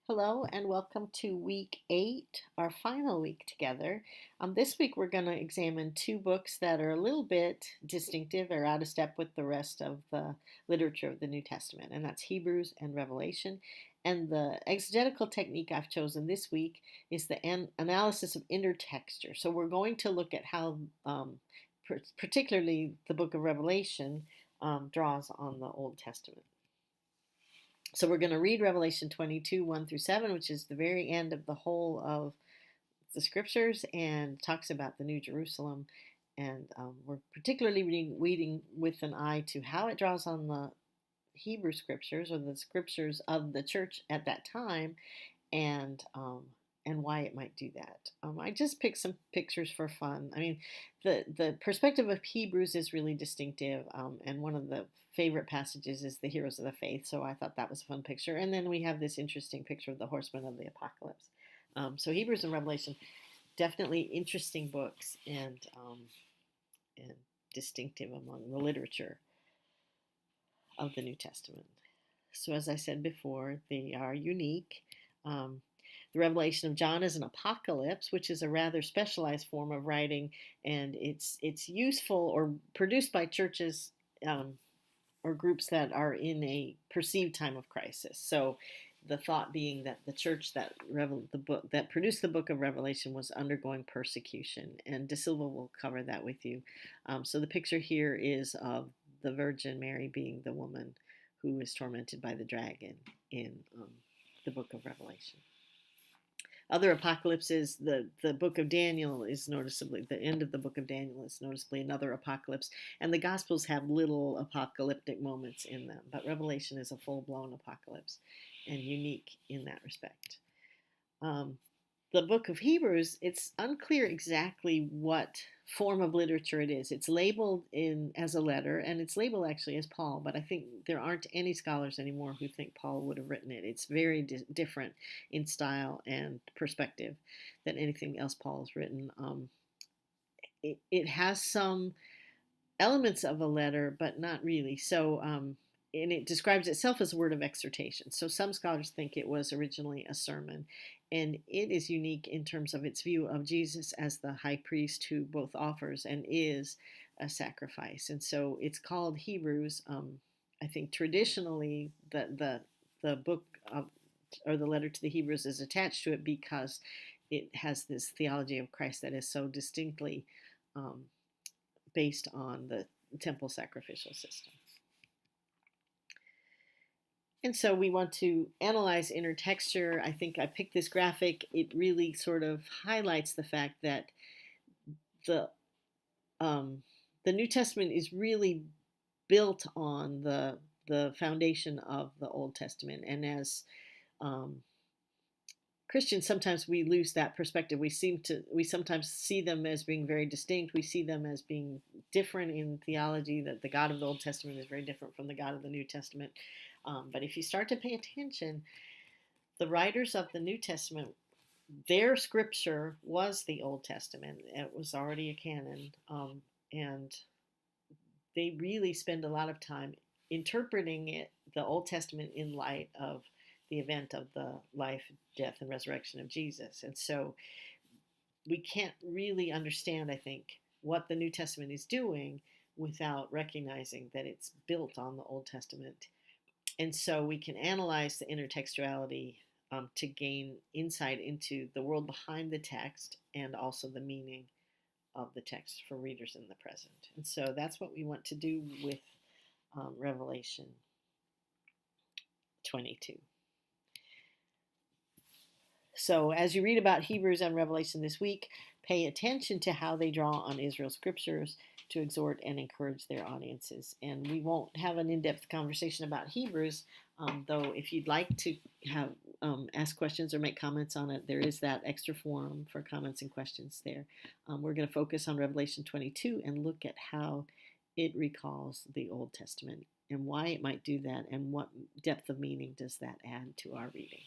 Hello and welcome to week 8, our final week together. This week we're going to examine two books that are a little bit distinctive or out of step with the rest of the literature of the New Testament, and that's Hebrews and Revelation. And the exegetical technique I've chosen this week is the analysis of intertexture. So we're going to look at how, particularly the book of Revelation, draws on the Old Testament. So we're going to read Revelation 22, 1 through 7, which is the very end of the whole of the scriptures and talks about the New Jerusalem. And we're particularly reading with an eye to how it draws on the Hebrew scriptures or the scriptures of the church at that time and why it might do that. I just picked some pictures for fun. I mean, the perspective of Hebrews is really distinctive, and one of the favorite passages is the heroes of the faith, so I thought that was a fun picture. And then we have this interesting picture of the horsemen of the apocalypse. So Hebrews and Revelation, definitely interesting books and distinctive among the literature of the New Testament. So as I said before, they are unique. The Revelation of John is an apocalypse, which is a rather specialized form of writing, and it's useful or produced by churches or groups that are in a perceived time of crisis. So the thought being that the church that produced the book of Revelation was undergoing persecution, and De Silva will cover that with you. So the picture here is of the Virgin Mary being the woman who is tormented by the dragon in the book of Revelation. Other apocalypses, the book of Daniel is noticeably, the end of the book of Daniel is noticeably another apocalypse, and the Gospels have little apocalyptic moments in them, but Revelation is a full-blown apocalypse and unique in that respect. The book of Hebrews, it's unclear exactly what form of literature it is. It's labeled as a letter, and it's labeled actually as Paul, but I think there aren't any scholars anymore who think Paul would have written it. It's very different in style and perspective than anything else Paul has written. It has some elements of a letter, but not really. So, and it describes itself as a word of exhortation. So some scholars think it was originally a sermon, and it is unique in terms of its view of Jesus as the high priest who both offers and is a sacrifice. And so it's called Hebrews. I think traditionally the book of, or the letter to the Hebrews is attached to it because it has this theology of Christ that is so distinctly based on the temple sacrificial system. And so we want to analyze intertexture. I think I picked this graphic. It really sort of highlights the fact that the New Testament is really built on the foundation of the Old Testament. And as Christians, sometimes we lose that perspective. We sometimes see them as being very distinct. We see them as being different in theology, that the God of the Old Testament is very different from the God of the New Testament. But if you start to pay attention, the writers of the New Testament, their scripture was the Old Testament. It was already a canon. And they really spend a lot of time interpreting the Old Testament in light of the event of the life, death, and resurrection of Jesus. And so we can't really understand, I think, what the New Testament is doing without recognizing that it's built on the Old Testament. And so we can analyze the intertextuality to gain insight into the world behind the text and also the meaning of the text for readers in the present. And so that's what we want to do with Revelation 22. So as you read about Hebrews and Revelation this week, pay attention to how they draw on Israel's scriptures to exhort and encourage their audiences. And we won't have an in-depth conversation about Hebrews, though if you'd like to have ask questions or make comments on it, there is that extra forum for comments and questions there. We're going to focus on Revelation 22 and look at how it recalls the Old Testament and why it might do that and what depth of meaning does that add to our reading.